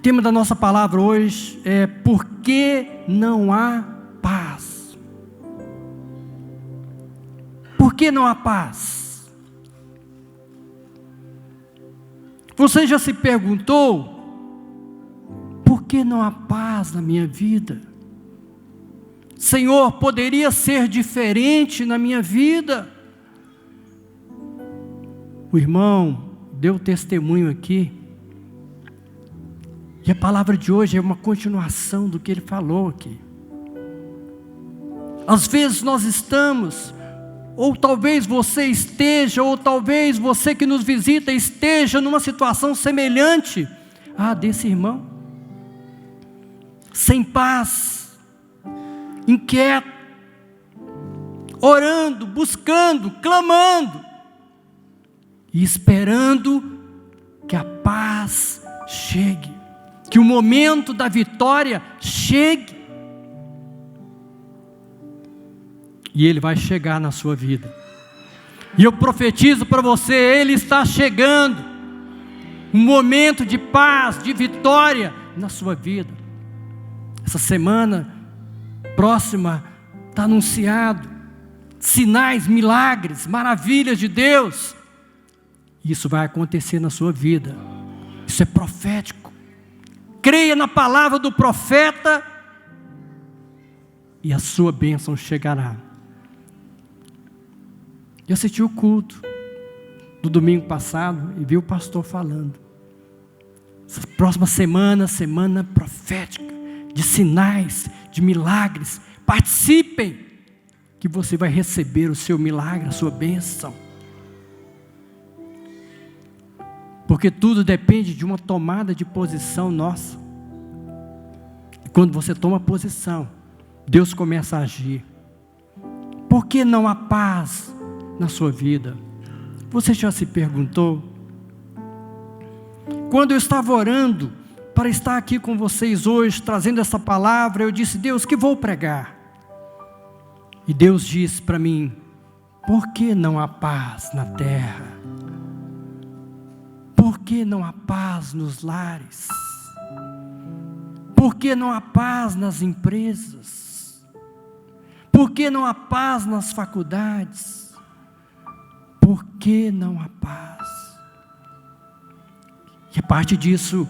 tema da nossa palavra hoje é: por que não há paz? Por que não há paz? Você já se perguntou: por que não há paz na minha vida? Senhor, poderia ser diferente na minha vida? O irmão deu testemunho aqui, e a palavra de hoje é uma continuação do que ele falou aqui. Às vezes nós estamos, ou talvez você esteja, ou talvez você que nos visita esteja numa situação semelhante à desse irmão, sem paz, inquieto, orando, buscando, clamando e esperando que a paz chegue, que o momento da vitória chegue. E ele vai chegar na sua vida. E eu profetizo para você, ele está chegando. Um momento de paz, de vitória na sua vida. Essa semana próxima está anunciado sinais, milagres, maravilhas de Deus. Isso vai acontecer na sua vida. Isso é profético. Creia na palavra do profeta e a sua bênção chegará. Eu assisti o culto do domingo passado e vi o pastor falando. Essa próxima semana, semana profética, de sinais, de milagres. Participem, que você vai receber o seu milagre, a sua bênção. Porque tudo depende de uma tomada de posição nossa. E quando você toma posição, Deus começa a agir. Por que não há paz na sua vida? Você já se perguntou? Quando eu estava orando para estar aqui com vocês hoje, trazendo essa palavra, eu disse: Deus, que vou pregar? E Deus disse para mim: por que não há paz na terra? Por que não há paz nos lares? Por que não há paz nas empresas? Por que não há paz nas faculdades? Por que não há paz? E a partir disso,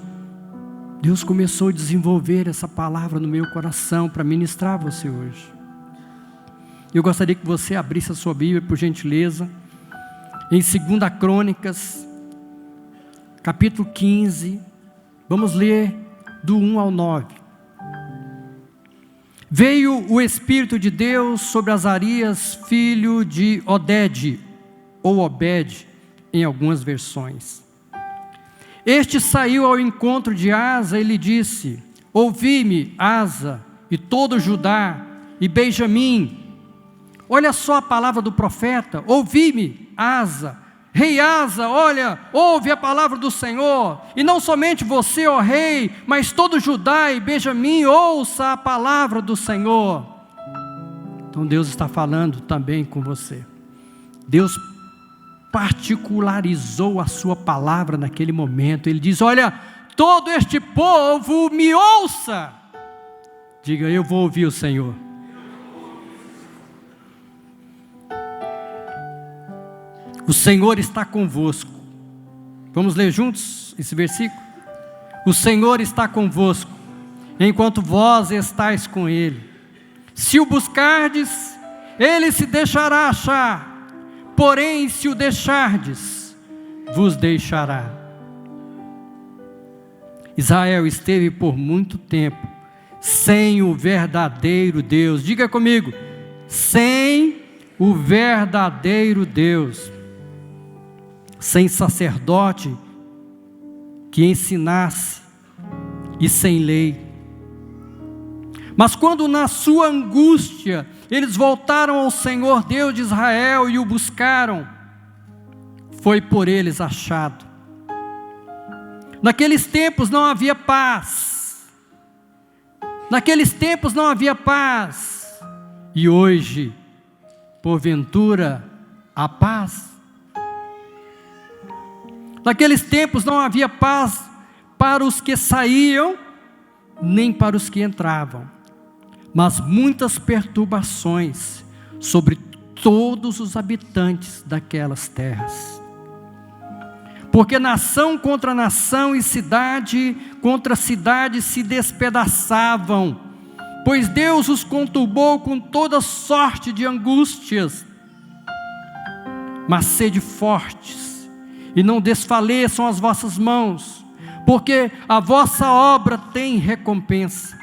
Deus começou a desenvolver essa palavra no meu coração para ministrar a você hoje. Eu gostaria que você abrisse a sua Bíblia, por gentileza, em 2 Crônicas, capítulo 15, vamos ler do 1 ao 9. Veio o Espírito de Deus sobre Azarias, filho de Oded, ou Obed, em algumas versões. Este saiu ao encontro de Asa e lhe disse: ouvi-me, Asa, e todo Judá, e Benjamim. Olha só a palavra do profeta: ouvi-me, Asa, rei Asa, olha, ouve a palavra do Senhor. E não somente você, ó rei, mas todo Judá e Benjamim, ouça a palavra do Senhor. Então Deus está falando também com você. Deus particularizou a sua palavra naquele momento. Ele diz: olha, todo este povo me ouça. Diga: eu vou ouvir o Senhor. O Senhor está convosco. Vamos ler juntos esse versículo? O Senhor está convosco, enquanto vós estáis com Ele. Se o buscardes, Ele se deixará achar. Porém, se o deixardes, vos deixará. Israel esteve por muito tempo sem o verdadeiro Deus. Diga comigo: sem o verdadeiro Deus. Sem sacerdote que ensinasse e sem lei. Mas quando na sua angústia eles voltaram ao Senhor Deus de Israel e o buscaram, foi por eles achado. Naqueles tempos não havia paz. Naqueles tempos não havia paz. E hoje, porventura, há paz? Naqueles tempos não havia paz para os que saíam, nem para os que entravam, mas muitas perturbações sobre todos os habitantes daquelas terras. Porque nação contra nação e cidade contra cidade se despedaçavam, pois Deus os conturbou com toda sorte de angústias. Mas sede fortes, e não desfaleçam as vossas mãos, porque a vossa obra tem recompensa.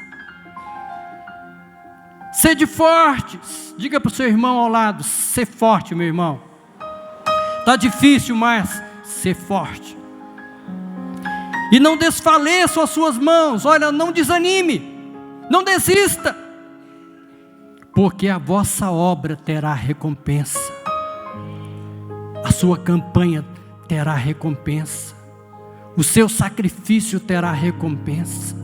Sede fortes, diga para o seu irmão ao lado, ser forte, meu irmão. Está difícil, mas ser forte. E não desfaleçam as suas mãos, olha, não desanime, não desista, porque a vossa obra terá recompensa, a sua campanha terá recompensa, o seu sacrifício terá recompensa.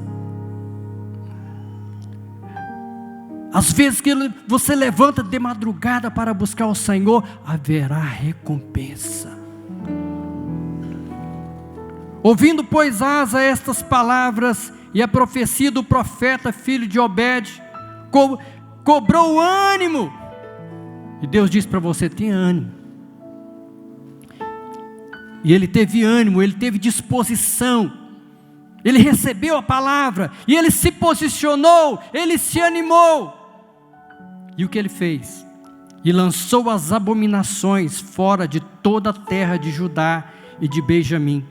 Às vezes que você levanta de madrugada para buscar o Senhor, haverá recompensa. Ouvindo, pois, Asa estas palavras e a profecia do profeta, filho de Obed, cobrou ânimo. E Deus disse para você: tenha ânimo. E ele teve ânimo, ele teve disposição, ele recebeu a palavra, e ele se posicionou, ele se animou. E o que ele fez? E lançou as abominações fora de toda a terra de Judá e de Benjamim,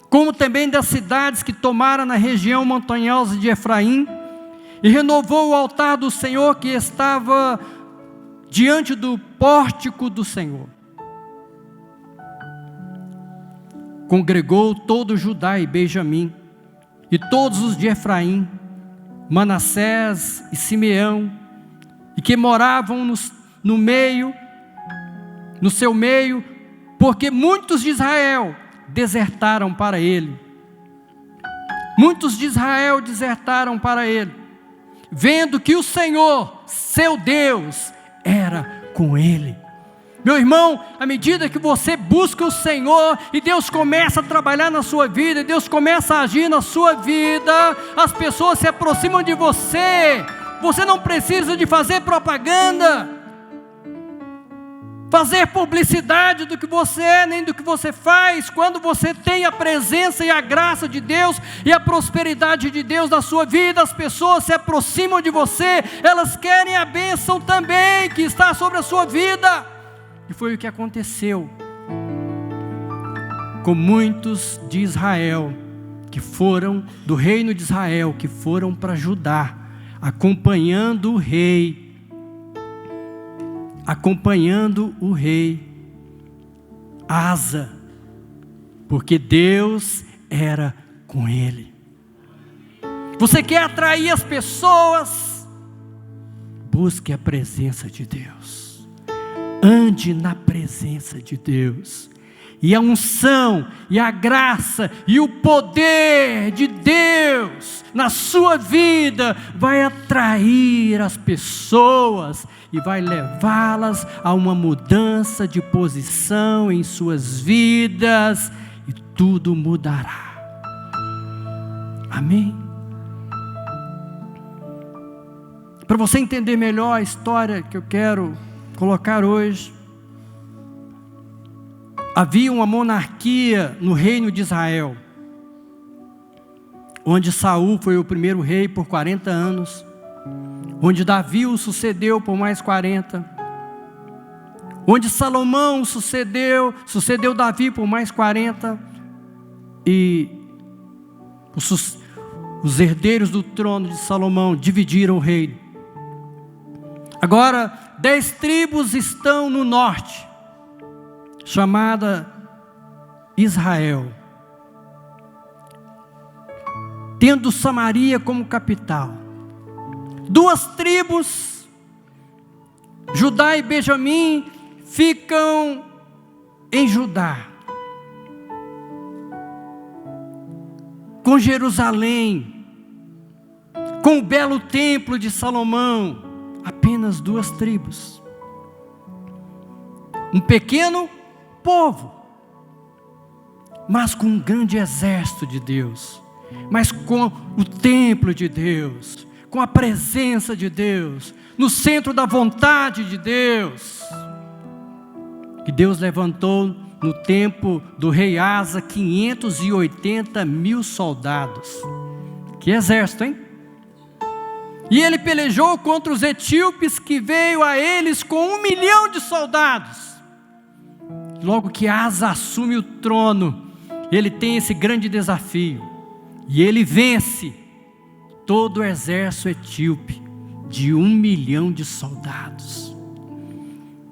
como também das cidades que tomara na região montanhosa de Efraim, e renovou o altar do Senhor que estava diante do pórtico do Senhor. Congregou todo Judá e Benjamim, e todos os de Efraim, Manassés e Simeão, e que moravam no seu meio, porque muitos de Israel desertaram para ele. Muitos de Israel desertaram para ele, vendo que o Senhor, seu Deus, era com ele. Meu irmão, à medida que você busca o Senhor, e Deus começa a trabalhar na sua vida, e Deus começa a agir na sua vida, as pessoas se aproximam de você. Você não precisa de fazer propaganda, fazer publicidade do que você é, nem do que você faz. Quando você tem a presença e a graça de Deus, e a prosperidade de Deus na sua vida, as pessoas se aproximam de você, elas querem a bênção também que está sobre a sua vida. E foi o que aconteceu com muitos de Israel, que foram do reino de Israel, que foram para Judá, acompanhando o rei Asa, porque Deus era com ele. Você quer atrair as pessoas? Busque a presença de Deus. Ande na presença de Deus, e a unção, e a graça, e o poder de Deus na sua vida vai atrair as pessoas, e vai levá-las a uma mudança de posição em suas vidas, e tudo mudará. Amém? Para você entender melhor a história que eu quero colocar hoje, havia uma monarquia no reino de Israel, onde Saul foi o primeiro rei por 40 anos, onde Davi o sucedeu por mais 40, onde Salomão sucedeu Davi por mais 40, e os herdeiros do trono de Salomão dividiram o reino. Agora 10 tribos estão no norte, chamada Israel, tendo Samaria como capital. 2 tribos, Judá e Benjamim, ficam em Judá, com Jerusalém, com o belo templo de Salomão. Apenas 2 tribos, um pequeno povo, mas com um grande exército de Deus. mas com o templo de Deus, com a presença de Deus, no centro da vontade de Deus. Que Deus levantou no tempo do rei Asa 580 mil soldados. Que exército, hein? E ele pelejou contra os etíopes, que veio a eles com 1 milhão de soldados. Logo que Asa assume o trono, ele tem esse grande desafio, e ele vence todo o exército etíope de 1 milhão de soldados.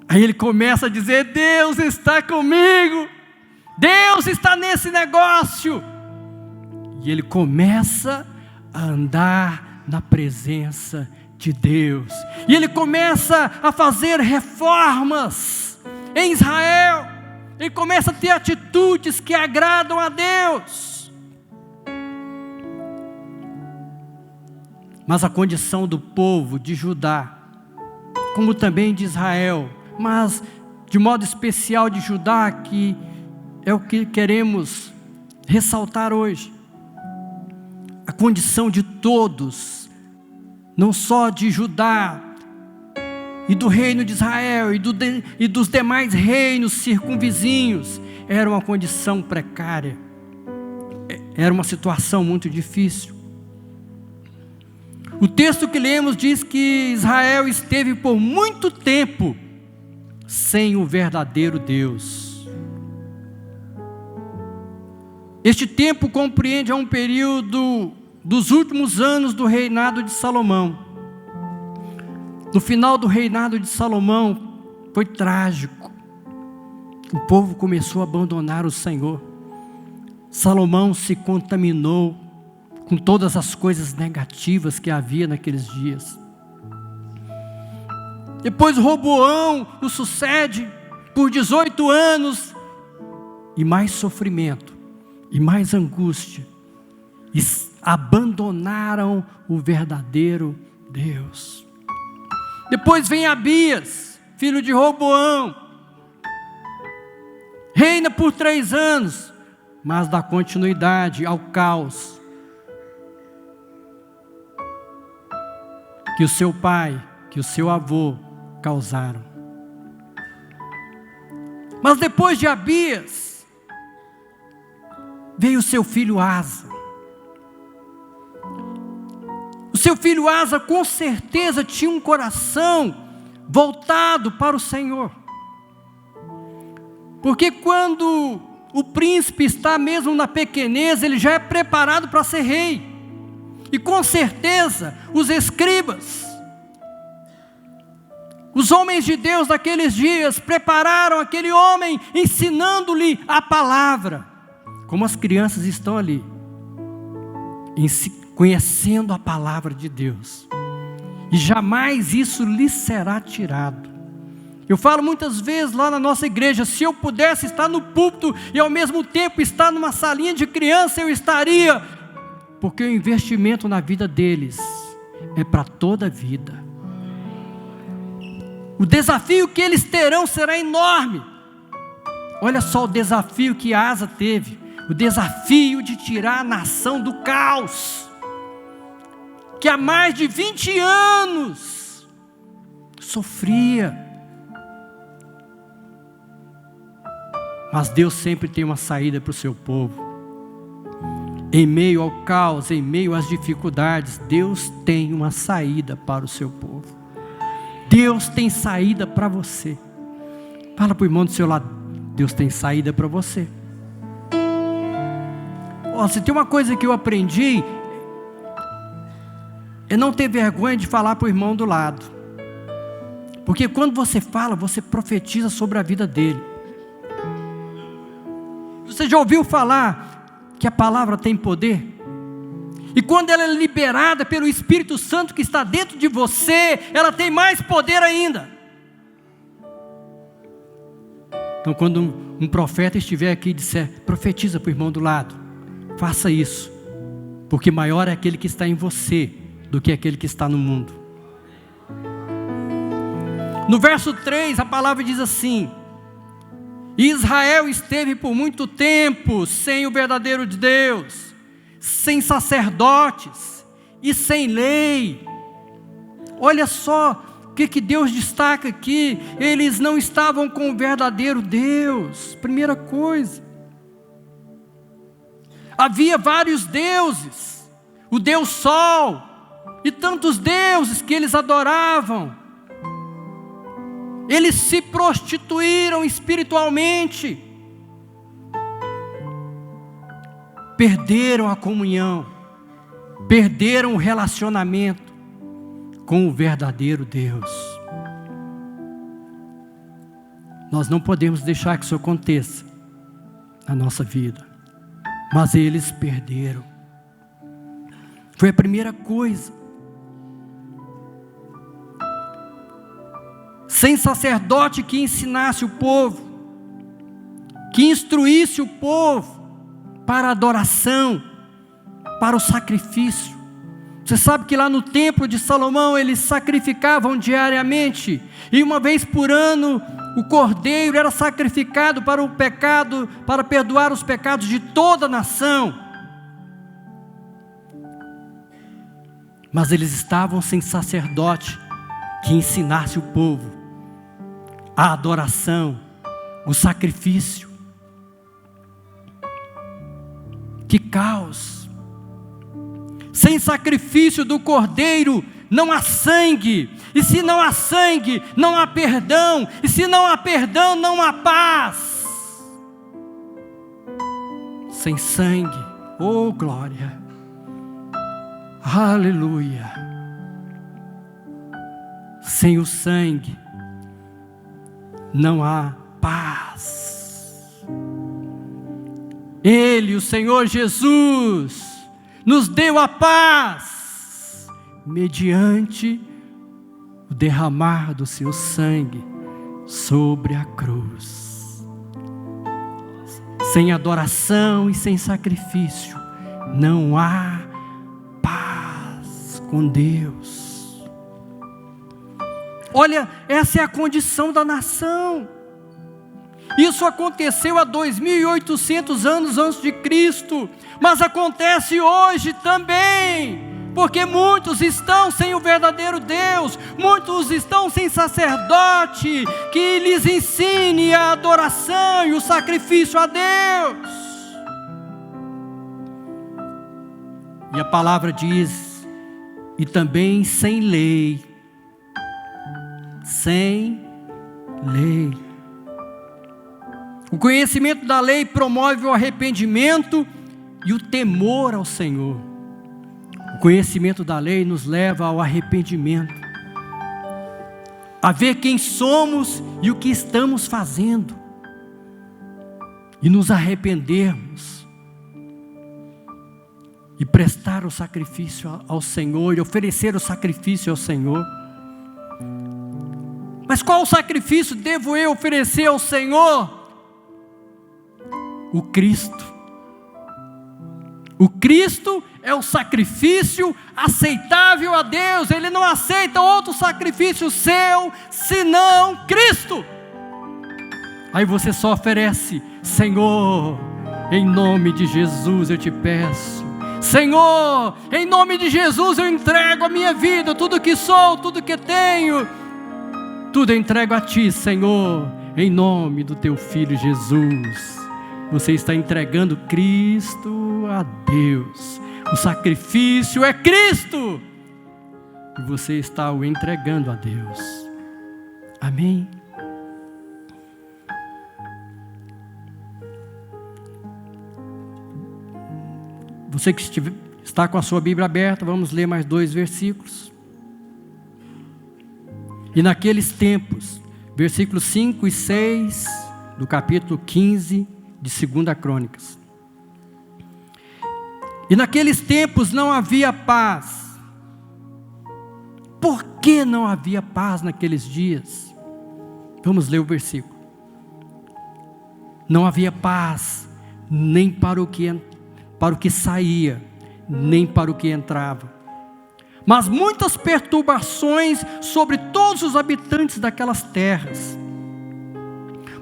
Aí ele começa a dizer: Deus está comigo, Deus está nesse negócio. E ele começa a andar na presença de Deus, e ele começa a fazer reformas em Israel, ele começa a ter atitudes que agradam a Deus. Mas a condição do povo de Judá, como também de Israel, mas de modo especial de Judá, que é o que queremos ressaltar hoje, a condição de todos, não só de Judá e do reino de Israel e dos demais reinos circunvizinhos, era uma condição precária, era uma situação muito difícil. O texto que lemos diz que Israel esteve por muito tempo sem o verdadeiro Deus. Este tempo compreende um período dos últimos anos do reinado de Salomão. No final do reinado de Salomão foi trágico. O povo começou a abandonar o Senhor. Salomão se contaminou com todas as coisas negativas que havia naqueles dias. Depois Roboão o sucede por 18 anos, e mais sofrimento, e mais angústia, e abandonaram o verdadeiro Deus. Depois vem Abias, filho de Roboão, reina por 3 anos, mas dá continuidade ao caos que o seu pai, que o seu avô causaram. Mas depois de Abias, veio o seu filho Asa. O seu filho Asa com certeza tinha um coração voltado para o Senhor. Porque quando o príncipe está mesmo na pequenez, ele já é preparado para ser rei. E com certeza os escribas, os homens de Deus daqueles dias, prepararam aquele homem, ensinando-lhe a palavra, como as crianças estão ali, conhecendo a palavra de Deus, e jamais isso lhe será tirado. Eu falo muitas vezes lá na nossa igreja, se eu pudesse estar no púlpito e ao mesmo tempo estar numa salinha de criança, eu estaria, porque o investimento na vida deles é para toda a vida. O desafio que eles terão será enorme. Olha só o desafio que Asa teve, o desafio de tirar a nação do caos, que há mais de 20 anos sofria. Mas Deus sempre tem uma saída para o seu povo. Em meio ao caos, em meio às dificuldades, Deus tem uma saída para o seu povo. Deus tem saída para você. Fala para o irmão do seu lado: Deus tem saída para você. Se tem uma coisa que eu aprendi, é não ter vergonha de falar para o irmão do lado. Porque quando você fala, você profetiza sobre a vida dele. Você já ouviu falar que a palavra tem poder? E quando ela é liberada pelo Espírito Santo que está dentro de você, ela tem mais poder ainda. Então quando um profeta estiver aqui e disser: profetiza para o irmão do lado, faça isso, porque maior é aquele que está em você do que aquele que está no mundo. No verso 3 a palavra diz assim: Israel esteve por muito tempo sem o verdadeiro Deus, sem sacerdotes e sem lei. Olha só o que Deus destaca aqui: eles não estavam com o verdadeiro Deus. Primeira coisa, havia vários deuses, o Deus Sol e tantos deuses que eles adoravam. Eles se prostituíram espiritualmente, perderam a comunhão, perderam o relacionamento com o verdadeiro Deus. Nós não podemos deixar que isso aconteça na nossa vida, mas eles perderam. Foi a primeira coisa. Sem sacerdote que ensinasse o povo, que instruísse o povo para a adoração, para o sacrifício. Você sabe que lá no templo de Salomão eles sacrificavam diariamente, e uma vez por ano o cordeiro era sacrificado para o pecado, para perdoar os pecados de toda a nação. Mas eles estavam sem sacerdote que ensinasse o povo a adoração, o sacrifício. Que caos! Sem sacrifício do cordeiro não há sangue, e se não há sangue, não há perdão, e se não há perdão, não há paz. Sem sangue, oh glória, aleluia. Sem o sangue não há paz. Ele, o Senhor Jesus, nos deu a paz mediante o derramar do seu sangue sobre a cruz. Sem adoração e sem sacrifício não há paz com Deus. Olha, essa é a condição da nação. Isso aconteceu há 2.800 anos antes de Cristo, mas acontece hoje também, porque muitos estão sem o verdadeiro Deus, muitos estão sem sacerdote que lhes ensine a adoração e o sacrifício a Deus. E a palavra diz, e também sem lei. Sem lei. O conhecimento da lei promove o arrependimento e o temor ao Senhor. O conhecimento da lei nos leva ao arrependimento, a ver quem somos e o que estamos fazendo, e nos arrependermos, e prestar o sacrifício ao Senhor, e oferecer o sacrifício ao Senhor. Mas qual sacrifício devo eu oferecer ao Senhor? O Cristo. O Cristo é o sacrifício aceitável a Deus. Ele não aceita outro sacrifício seu, senão Cristo. Aí você só oferece: Senhor, em nome de Jesus eu te peço. Senhor, em nome de Jesus eu entrego a minha vida, tudo que sou, tudo que tenho, tudo eu entrego a Ti, Senhor, em nome do Teu Filho Jesus. Você está entregando Cristo a Deus. O sacrifício é Cristo, e você está o entregando a Deus. Amém? Você que está com a sua Bíblia aberta, vamos ler mais 2 versículos. E naqueles tempos, versículos 5 e 6 do capítulo 15 de 2 Crônicas. E naqueles tempos não havia paz. Por que não havia paz naqueles dias? Vamos ler o versículo. Não havia paz nem para o que saía, nem para o que entrava, mas muitas perturbações sobre todos os habitantes daquelas terras,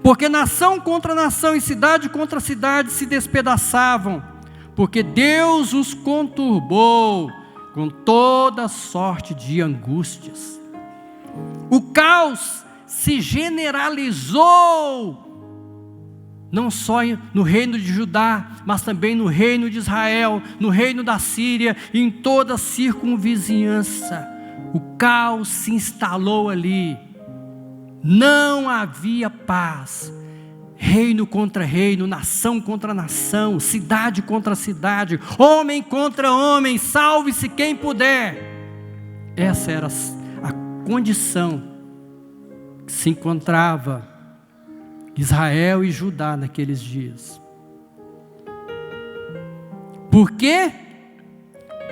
porque nação contra nação e cidade contra cidade se despedaçavam, porque Deus os conturbou com toda sorte de angústias. O caos se generalizou, não só no reino de Judá, mas também no reino de Israel, no reino da Síria e em toda a circunvizinhança. O caos se instalou ali, não havia paz, reino contra reino, nação contra nação, cidade contra cidade, homem contra homem, salve-se quem puder. Essa era a condição que se encontrava Israel e Judá naqueles dias. Por quê?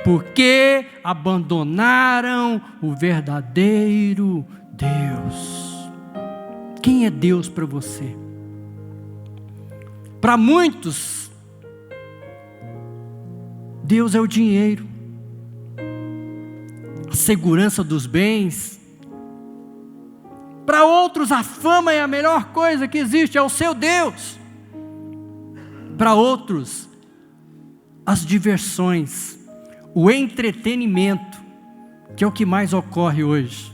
Porque abandonaram o verdadeiro Deus. Quem é Deus para você? Para muitos, Deus é o dinheiro, a segurança dos bens. Para outros, a fama é a melhor coisa que existe, é o seu Deus. Para outros, as diversões, o entretenimento, que é o que mais ocorre hoje.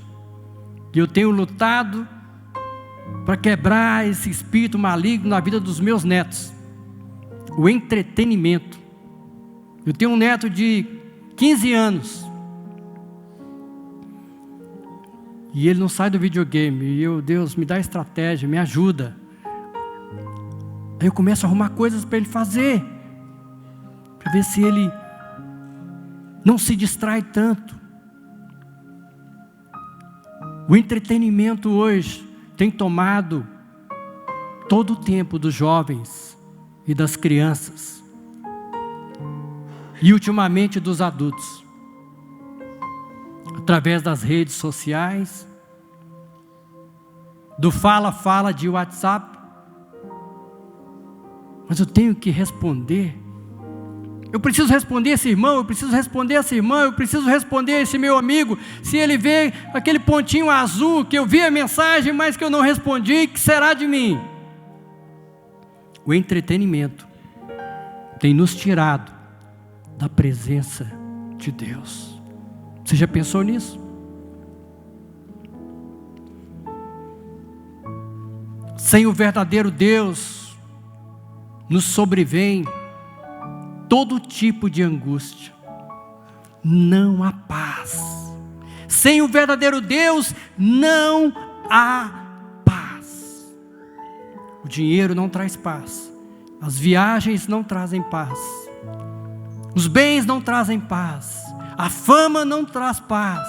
E eu tenho lutado para quebrar esse espírito maligno na vida dos meus netos. O entretenimento. Eu tenho um neto de 15 anos. E ele não sai do videogame. E eu, Deus, me dá estratégia, me ajuda. Aí eu começo a arrumar coisas para ele fazer, para ver se ele não se distrai tanto. O entretenimento hoje tem tomado todo o tempo dos jovens e das crianças. E ultimamente dos adultos. Através das redes sociais, do fala-fala de WhatsApp. Mas eu tenho que responder. Eu preciso responder esse irmão, eu preciso responder essa irmã, eu preciso responder esse meu amigo. Se ele vê aquele pontinho azul, que eu vi a mensagem, mas que eu não respondi, que será de mim? O entretenimento tem nos tirado da presença de Deus. Você já pensou nisso? Sem o verdadeiro Deus, nos sobrevém todo tipo de angústia. Não há paz. Sem o verdadeiro Deus, não há paz. O dinheiro não traz paz. As viagens não trazem paz. Os bens não trazem paz. A fama não traz paz.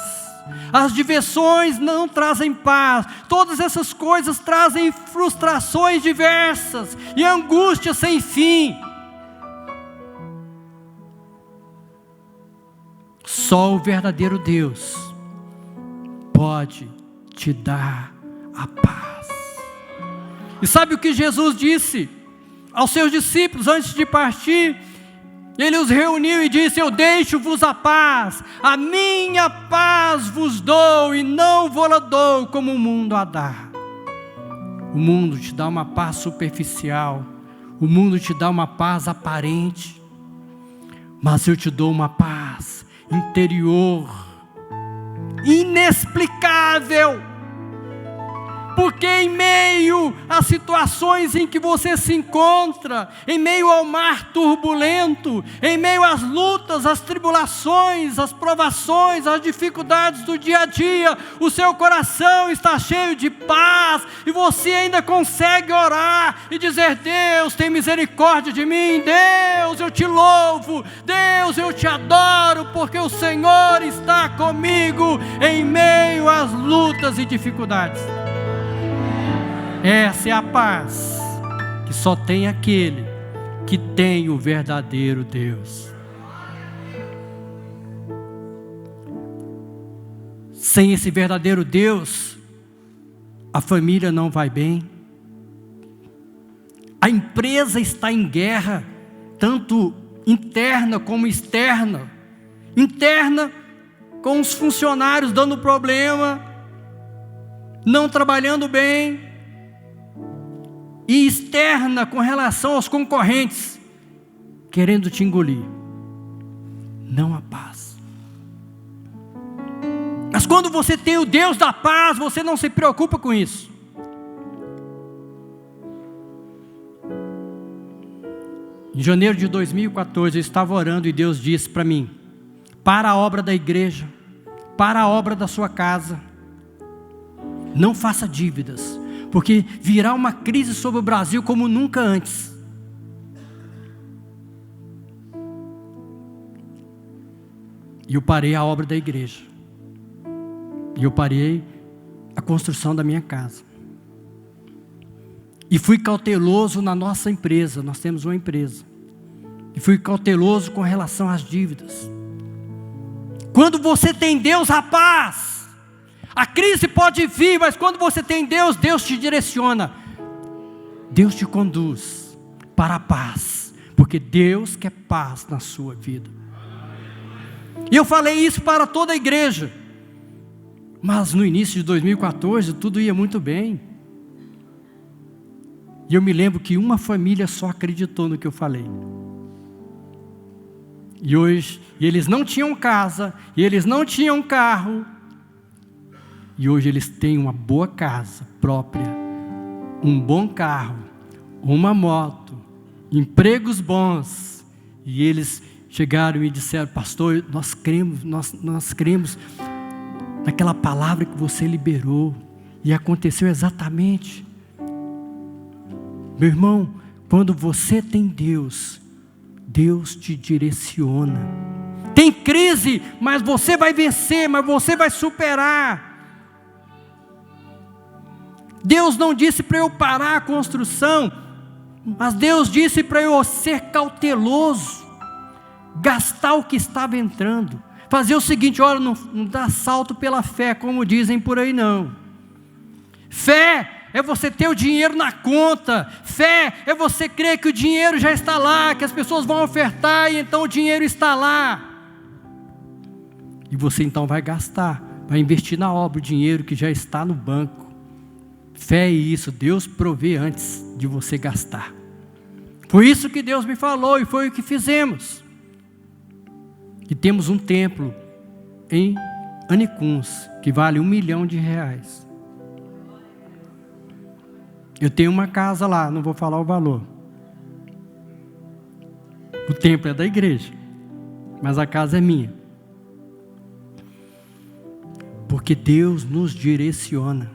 As diversões não trazem paz. Todas essas coisas trazem frustrações diversas e angústia sem fim. Só o verdadeiro Deus pode te dar a paz. E sabe o que Jesus disse aos seus discípulos antes de partir? Ele os reuniu e disse: eu deixo-vos a paz, a minha paz vos dou, e não vou-la dou como o mundo a dá. O mundo te dá uma paz superficial, o mundo te dá uma paz aparente, mas eu te dou uma paz interior, inexplicável. Porque em meio às situações em que você se encontra, em meio ao mar turbulento, em meio às lutas, às tribulações, às provações, às dificuldades do dia a dia, o seu coração está cheio de paz, e você ainda consegue orar e dizer: Deus, tem misericórdia de mim, Deus, eu te louvo, Deus, eu te adoro, porque o Senhor está comigo em meio às lutas e dificuldades. Essa é a paz que só tem aquele que tem o verdadeiro Deus. Sem esse verdadeiro Deus, a família não vai bem, a empresa está em guerra, tanto interna como externa. Interna, com os funcionários dando problema, não trabalhando bem, e externa com relação aos concorrentes, querendo te engolir. Não há paz. Mas quando você tem o Deus da paz, você não se preocupa com isso. Em janeiro de 2014, eu estava orando e Deus disse para mim: para a obra da igreja, para a obra da sua casa, não faça dívidas, porque virá uma crise sobre o Brasil como nunca antes. E eu parei a obra da igreja. E eu parei a construção da minha casa. E fui cauteloso na nossa empresa, nós temos uma empresa. E fui cauteloso com relação às dívidas. Quando você tem Deus, a paz. A crise pode vir, mas quando você tem Deus, Deus te direciona. Deus te conduz para a paz. Porque Deus quer paz na sua vida. E eu falei isso para toda a igreja. Mas no início de 2014, tudo ia muito bem. E eu me lembro que uma família só acreditou no que eu falei. E hoje, eles não tinham casa, e eles não tinham carro. E hoje eles têm uma boa casa própria, um bom carro, uma moto, empregos bons. E eles chegaram e disseram: pastor, nós cremos naquela palavra que você liberou. E aconteceu exatamente. Meu irmão, quando você tem Deus, Deus te direciona. Tem crise, mas você vai vencer, mas você vai superar. Deus não disse para eu parar a construção, mas Deus disse para eu ser cauteloso, gastar o que estava entrando, fazer o seguinte: olha, não dá salto pela fé, como dizem por aí não. Fé é você ter o dinheiro na conta. Fé é você crer que o dinheiro já está lá, que as pessoas vão ofertar e então o dinheiro está lá. E você então vai gastar, vai investir na obra o dinheiro que já está no banco. Fé é isso, Deus provê antes de você gastar. Foi isso que Deus me falou e foi o que fizemos. E temos um templo em Anicuns que vale R$1 milhão. Eu tenho uma casa lá, não vou falar o valor. O templo é da igreja, mas a casa é minha. Porque Deus nos direciona.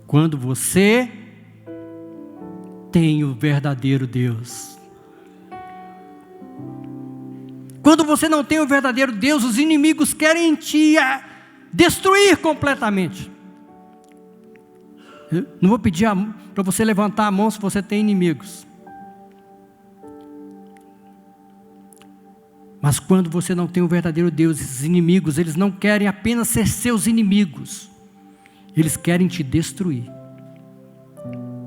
Quando você tem o verdadeiro Deus. Quando você não tem o verdadeiro Deus, os inimigos querem te destruir completamente. Eu não vou pedir para você levantar a mão se você tem inimigos. Mas quando você não tem o verdadeiro Deus, esses inimigos, eles não querem apenas ser seus inimigos. Eles querem te destruir.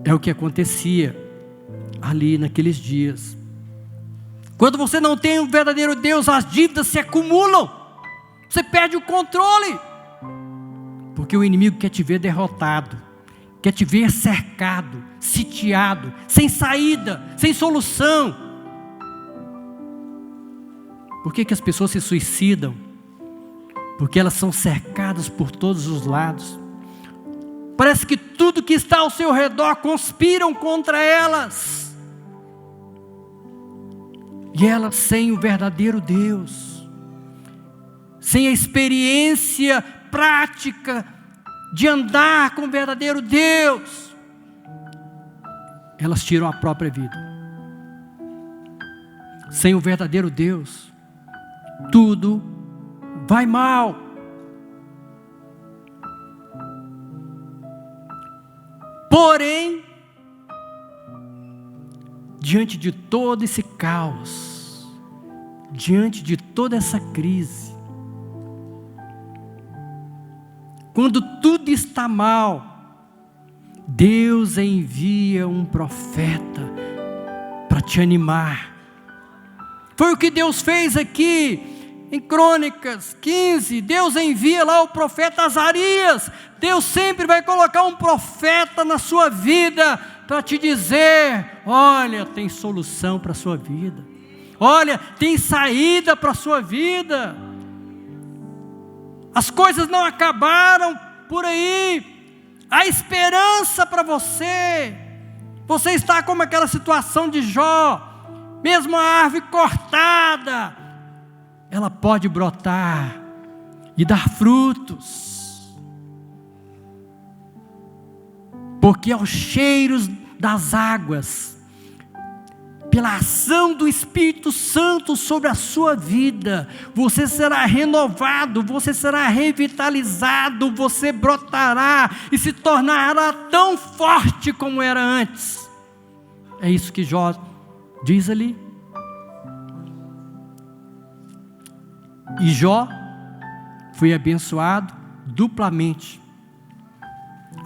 É o que acontecia ali naqueles dias. Quando você não tem o verdadeiro Deus, as dívidas se acumulam. Você perde o controle. Porque o inimigo quer te ver derrotado. Quer te ver cercado, sitiado, sem saída, sem solução. Por que as pessoas se suicidam? Porque elas são cercadas por todos os lados. Parece que tudo que está ao seu redor conspiram contra elas. E elas sem o verdadeiro Deus, sem a experiência prática de andar com o verdadeiro Deus, elas tiram a própria vida. Sem o verdadeiro Deus, tudo vai mal. Porém, diante de todo esse caos, diante de toda essa crise, quando tudo está mal, Deus envia um profeta para te animar. Foi o que Deus fez aqui em Crônicas 15. Deus envia lá o profeta Azarias. Deus sempre vai colocar um profeta na sua vida para te dizer: olha, tem solução para a sua vida. Olha, tem saída para a sua vida. As coisas não acabaram por aí. Há esperança para você. Você está como aquela situação de Jó. Mesmo a árvore cortada, ela pode brotar e dar frutos. Porque aos cheiros das águas, pela ação do Espírito Santo sobre a sua vida, você será renovado, você será revitalizado, você brotará e se tornará tão forte como era antes. É isso que Jó diz ali. E Jó foi abençoado duplamente.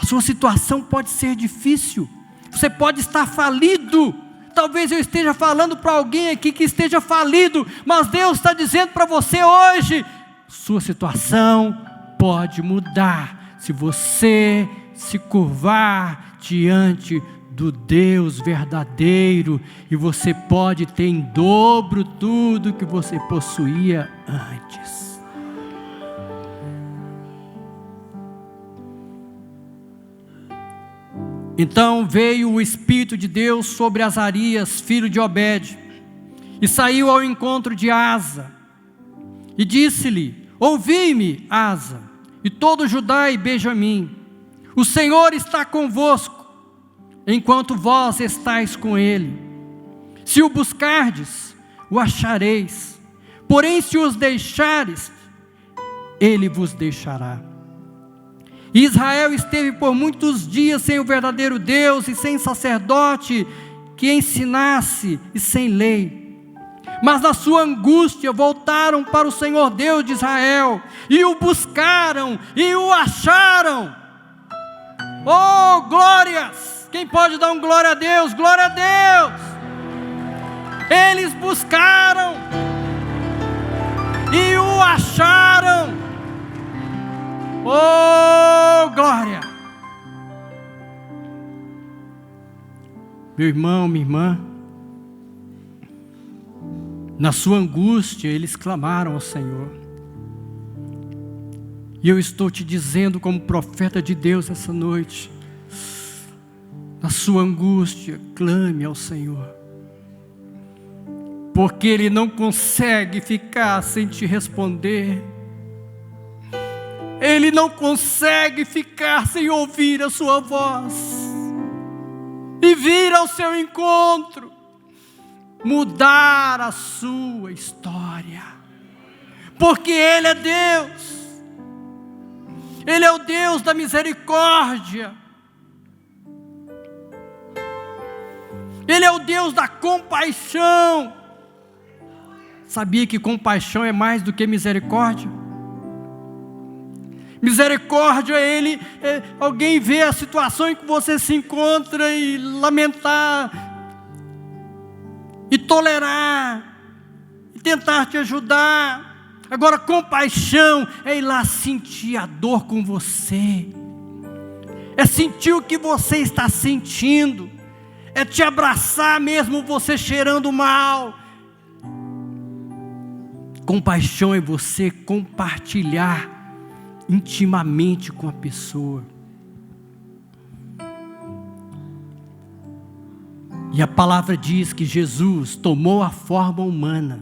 A sua situação pode ser difícil, você pode estar falido. Talvez eu esteja falando para alguém aqui que esteja falido, mas Deus está dizendo para você hoje: sua situação pode mudar, se você se curvar diante do Deus verdadeiro, e você pode ter em dobro tudo que você possuía antes. Então veio o Espírito de Deus sobre Azarias, filho de Obed, e saiu ao encontro de Asa, e disse-lhe: ouvi-me, Asa, e todo Judá e Benjamim, o Senhor está convosco, enquanto vós estáis com ele. Se o buscardes, o achareis, porém se os deixares, ele vos deixará. Israel esteve por muitos dias sem o verdadeiro Deus e sem sacerdote que ensinasse e sem lei. Mas na sua angústia voltaram para o Senhor Deus de Israel e o buscaram e o acharam. Oh, glórias! Quem pode dar um glória a Deus? Glória a Deus! Eles buscaram e o acharam. Oh, glória! Meu irmão, minha irmã, na sua angústia eles clamaram ao Senhor. E eu estou te dizendo como profeta de Deus essa noite: na sua angústia, clame ao Senhor, porque Ele não consegue ficar sem te responder. Ele não consegue ficar sem ouvir a sua voz e vir ao seu encontro, mudar a sua história, porque Ele é Deus. Ele é o Deus da misericórdia, Ele é o Deus da compaixão. Sabia que compaixão é mais do que misericórdia? Misericórdia alguém vê a situação em que você se encontra e lamentar, e tolerar, e tentar te ajudar. Agora compaixão é ir lá sentir a dor com você, é sentir o que você está sentindo, é te abraçar mesmo você cheirando mal. Compaixão é você compartilhar intimamente com a pessoa. E a palavra diz que Jesus tomou a forma humana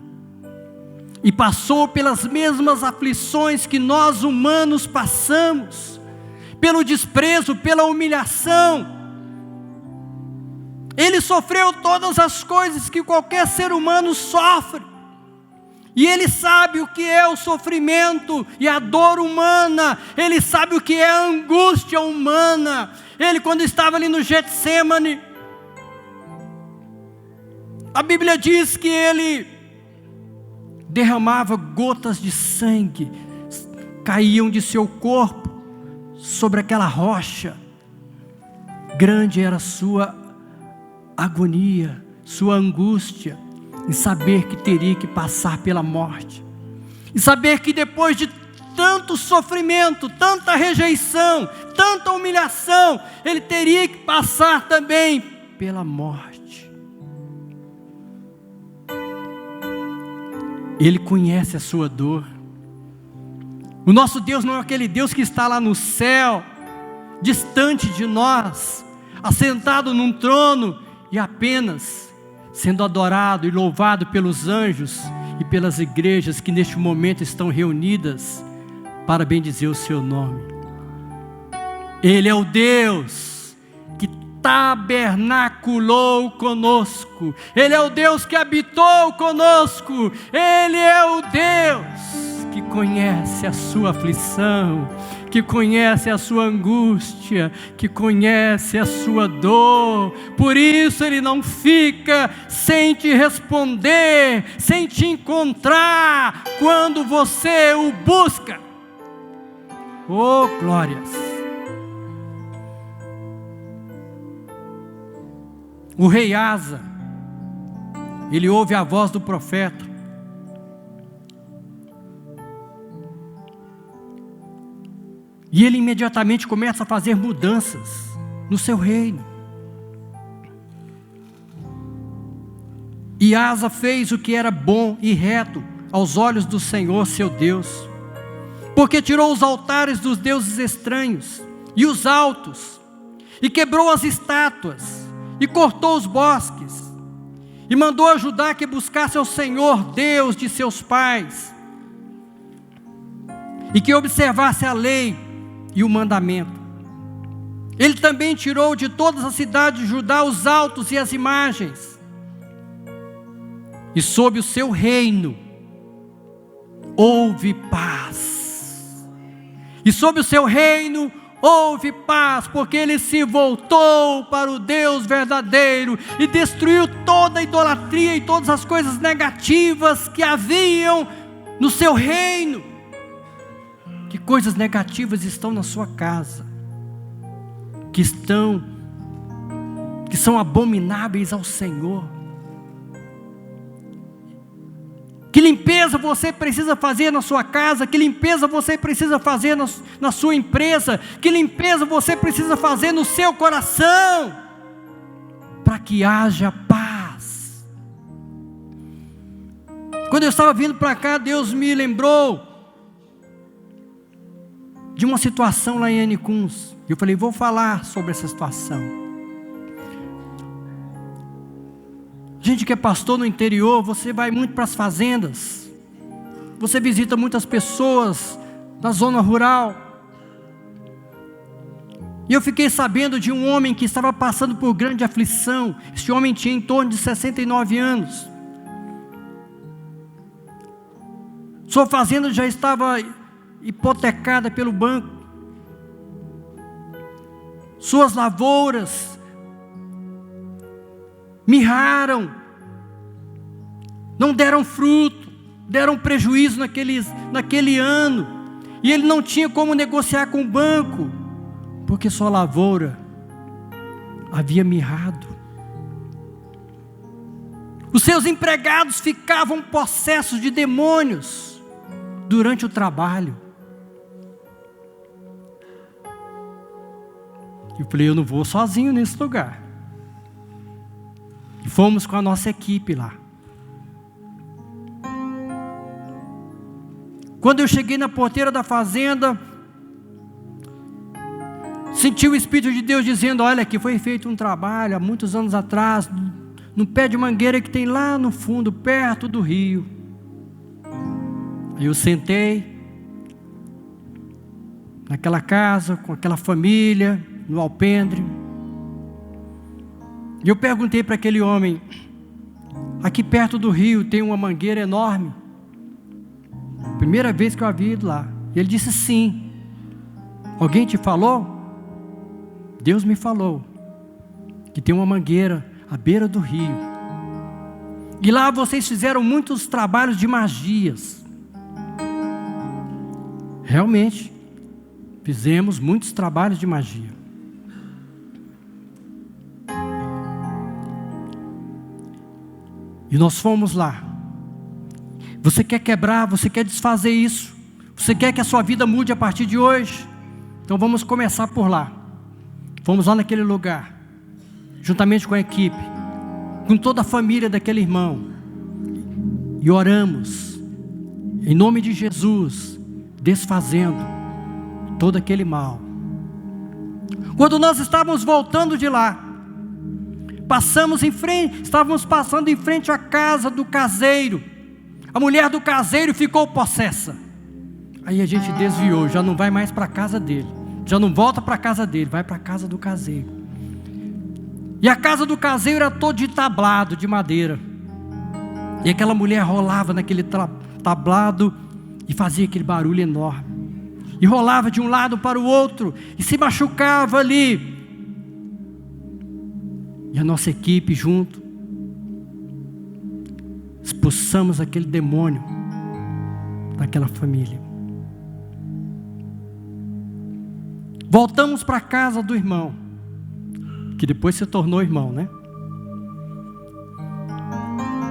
e passou pelas mesmas aflições que nós humanos passamos, pelo desprezo, pela humilhação. Ele sofreu todas as coisas que qualquer ser humano sofre. E Ele sabe o que é o sofrimento e a dor humana. Ele sabe o que é a angústia humana. Ele, quando estava ali no Getsêmani, a Bíblia diz que Ele derramava gotas de sangue, caíam de seu corpo sobre aquela rocha. Grande era a sua agonia, sua angústia, em saber que teria que passar pela morte, e saber que depois de tanto sofrimento, tanta rejeição, tanta humilhação, Ele teria que passar também pela morte. Ele conhece a sua dor. O nosso Deus não é aquele Deus que está lá no céu, distante de nós, assentado num trono e apenas sendo adorado e louvado pelos anjos e pelas igrejas que neste momento estão reunidas para bendizer o seu nome. Ele é o Deus que tabernaculou conosco. Ele é o Deus que habitou conosco. Ele é o Deus que conhece a sua aflição, que conhece a sua angústia, que conhece a sua dor. Por isso Ele não fica sem te responder, sem te encontrar, quando você o busca. Oh, glórias! O rei Asa, ele ouve a voz do profeta. E ele imediatamente começa a fazer mudanças no seu reino. E Asa fez o que era bom e reto aos olhos do Senhor seu Deus, porque tirou os altares dos deuses estranhos e os altos, e quebrou as estátuas, e cortou os bosques, e mandou a Judá que buscasse ao Senhor Deus de seus pais, e que observasse a lei e o mandamento. Ele também tirou de todas as cidades de Judá os altos e as imagens, e sob o seu reino houve paz. E sob o seu reino houve paz, porque ele se voltou para o Deus verdadeiro e destruiu toda a idolatria e todas as coisas negativas que haviam no seu reino. Que coisas negativas estão na sua casa, que são abomináveis ao Senhor? Que limpeza você precisa fazer na sua casa? Que limpeza você precisa fazer na sua empresa? Que limpeza você precisa fazer no seu coração? Para que haja paz. Quando eu estava vindo para cá, Deus me lembrou de uma situação lá em Anicuns. Eu falei, vou falar sobre essa situação. Gente que é pastor no interior, você vai muito para as fazendas, você visita muitas pessoas na zona rural. E eu fiquei sabendo de um homem que estava passando por grande aflição. Esse homem tinha em torno de 69 anos. Sua fazenda já estava hipotecada pelo banco. Suas lavouras mirraram, não deram fruto, deram prejuízo naquele ano, e ele não tinha como negociar com o banco, porque sua lavoura havia mirrado. Os seus empregados ficavam possessos de demônios durante o trabalho. Eu falei, eu não vou sozinho nesse lugar. E fomos com a nossa equipe lá. Quando eu cheguei na porteira da fazenda, senti o Espírito de Deus dizendo, olha, aqui foi feito um trabalho há muitos anos atrás, no pé de mangueira que tem lá no fundo, perto do rio. Aí eu sentei naquela casa, com aquela família, no alpendre. E eu perguntei para aquele homem, aqui perto do rio tem uma mangueira enorme? Primeira vez que eu havia ido lá. E ele disse sim. Alguém te falou? Deus me falou que tem uma mangueira à beira do rio. E lá vocês fizeram muitos trabalhos de magias. Realmente, fizemos muitos trabalhos de magia. E nós fomos lá. Você quer quebrar, você quer desfazer isso? Você quer que a sua vida mude a partir de hoje? Então vamos começar por lá. Fomos lá naquele lugar, juntamente com a equipe, com toda a família daquele irmão. E oramos, em nome de Jesus, desfazendo todo aquele mal. Quando nós estávamos voltando de lá, estávamos passando em frente à casa do caseiro. A mulher do caseiro ficou possessa. Aí a gente desviou, já não vai mais para a casa dele, já não volta para a casa dele, vai para a casa do caseiro. E a casa do caseiro era toda de tablado, de madeira. E aquela mulher rolava naquele tablado e fazia aquele barulho enorme. E rolava de um lado para o outro e se machucava ali. E a nossa equipe junto, expulsamos aquele demônio daquela família. Voltamos para a casa do irmão, que depois se tornou irmão, né?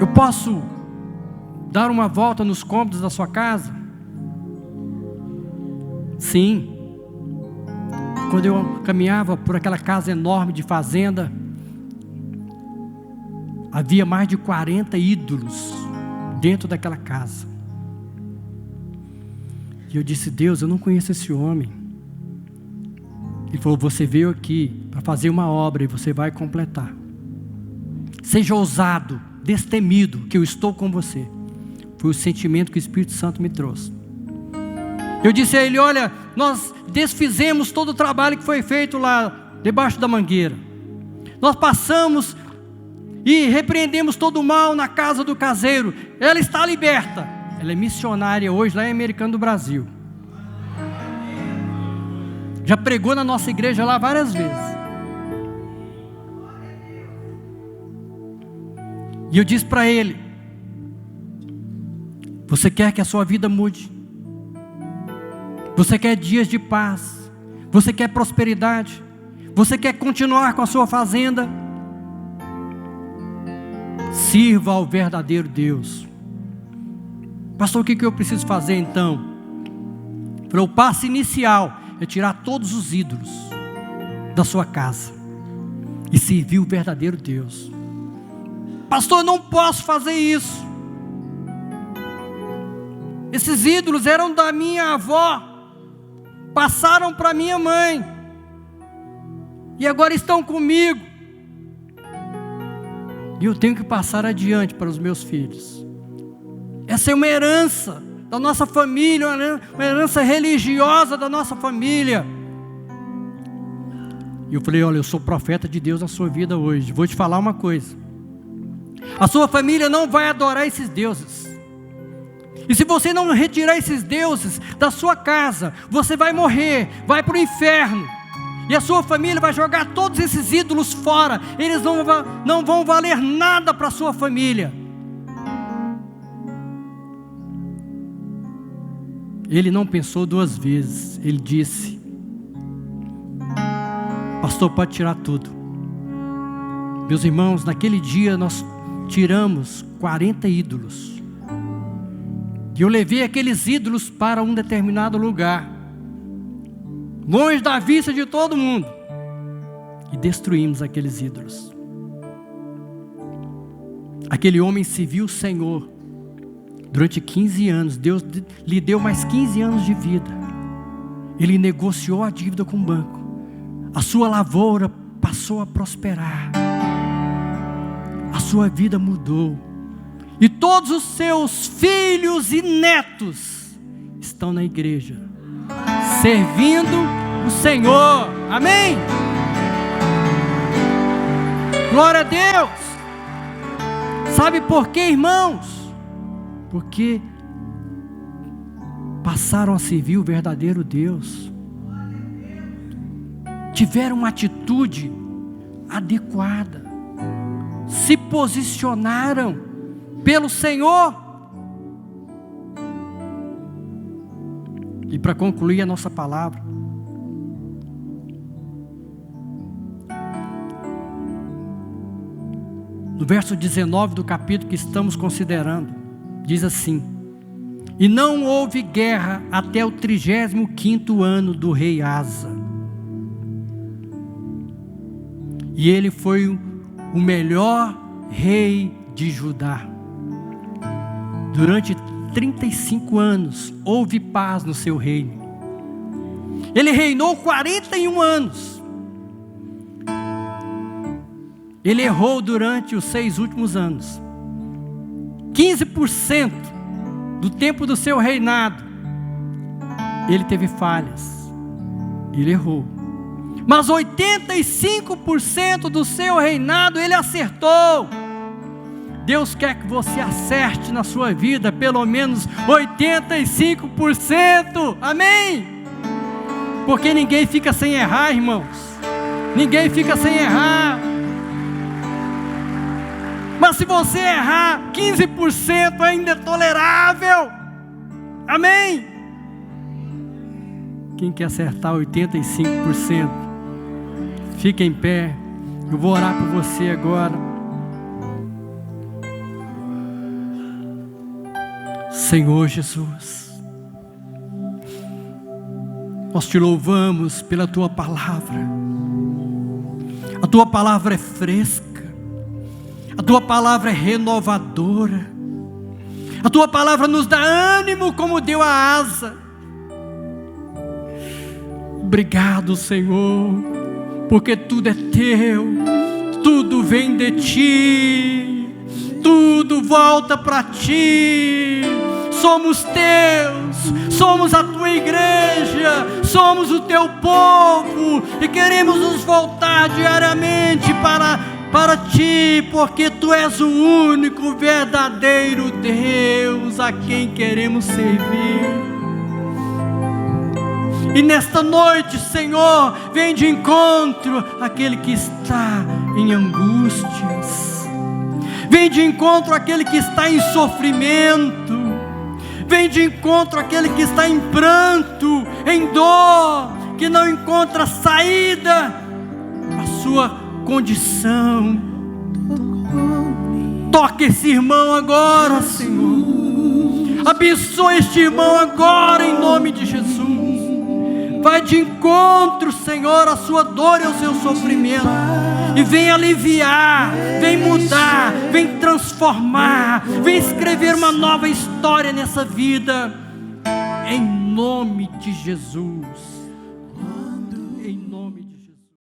Eu posso dar uma volta nos cômodos da sua casa? Sim. Quando eu caminhava por aquela casa enorme de fazenda, havia mais de 40 ídolos dentro daquela casa. E eu disse: Deus, eu não conheço esse homem. Ele falou: você veio aqui para fazer uma obra e você vai completar. Seja ousado, destemido, que eu estou com você. Foi o sentimento que o Espírito Santo me trouxe. Eu disse a ele: olha, nós desfizemos todo o trabalho que foi feito lá debaixo da mangueira. Nós passamos e repreendemos todo o mal na casa do caseiro. Ela está liberta. Ela é missionária hoje lá em Americana do Brasil. Já pregou na nossa igreja lá várias vezes. E eu disse para ele: você quer que a sua vida mude? Você quer dias de paz? Você quer prosperidade? Você quer continuar com a sua fazenda? Sirva ao verdadeiro Deus. Pastor, o que eu preciso fazer então? O passo inicial é tirar todos os ídolos da sua casa e servir o verdadeiro Deus. Pastor, eu não posso fazer isso. Esses ídolos eram da minha avó, passaram para minha mãe e agora estão comigo. E eu tenho que passar adiante para os meus filhos. Essa é uma herança da nossa família, uma herança religiosa da nossa família. E eu falei: olha, eu sou profeta de Deus na sua vida hoje. Vou te falar uma coisa: a sua família não vai adorar esses deuses. E se você não retirar esses deuses da sua casa, você vai morrer, vai para o inferno. E a sua família vai jogar todos esses ídolos fora. Eles não vão valer nada para a sua família. Ele não pensou duas vezes. Ele disse: pastor, pode tirar tudo. Meus irmãos, naquele dia nós tiramos 40 ídolos. E eu levei aqueles ídolos para um determinado lugar, longe da vista de todo mundo, e destruímos aqueles ídolos. Aquele homem serviu o Senhor durante 15 anos. Deus lhe deu mais 15 anos de vida. Ele negociou a dívida com o banco. A sua lavoura passou a prosperar. A sua vida mudou. E todos os seus filhos e netos estão na igreja, servindo o Senhor. Amém? Glória a Deus. Sabe por quê, irmãos? Porque passaram a servir o verdadeiro Deus. Tiveram uma atitude adequada. Se posicionaram pelo Senhor. E para concluir a nossa palavra, no verso 19 do capítulo que estamos considerando, diz assim: e não houve guerra até o 35º ano do rei Asa. E ele foi o melhor rei de Judá. Durante 35 anos houve paz no seu reino. Ele reinou 41 anos. Ele errou durante os 6 últimos anos. 15% do tempo do seu reinado, ele teve falhas. Ele errou. Mas 85% do seu reinado, ele acertou. Deus quer que você acerte na sua vida pelo menos 85%. Amém? Porque ninguém fica sem errar, irmãos. Ninguém fica sem errar. Mas se você errar 15%, ainda é tolerável. Amém? Quem quer acertar 85%, fica em pé. Eu vou orar por você agora. Senhor Jesus, nós te louvamos pela tua palavra. A tua palavra é fresca, a tua palavra é renovadora, a tua palavra nos dá ânimo como deu a asa. Obrigado, Senhor, porque tudo é teu, tudo vem de ti, tudo volta para ti. Somos teus, somos a tua igreja, somos o teu povo e queremos nos voltar diariamente para ti, porque tu és o único verdadeiro Deus a quem queremos servir. E nesta noite, Senhor, vem de encontro àquele que está em angústias, vem de encontro àquele que está em sofrimento, vem de encontro àquele que está em pranto, em dor, que não encontra saída para sua condição. Toque esse irmão agora, Senhor. Abençoe este irmão agora, em nome de Jesus. Vai de encontro, Senhor, à sua dor e ao seu sofrimento. E vem aliviar, vem mudar, vem transformar, vem escrever uma nova história nessa vida. Em nome de Jesus.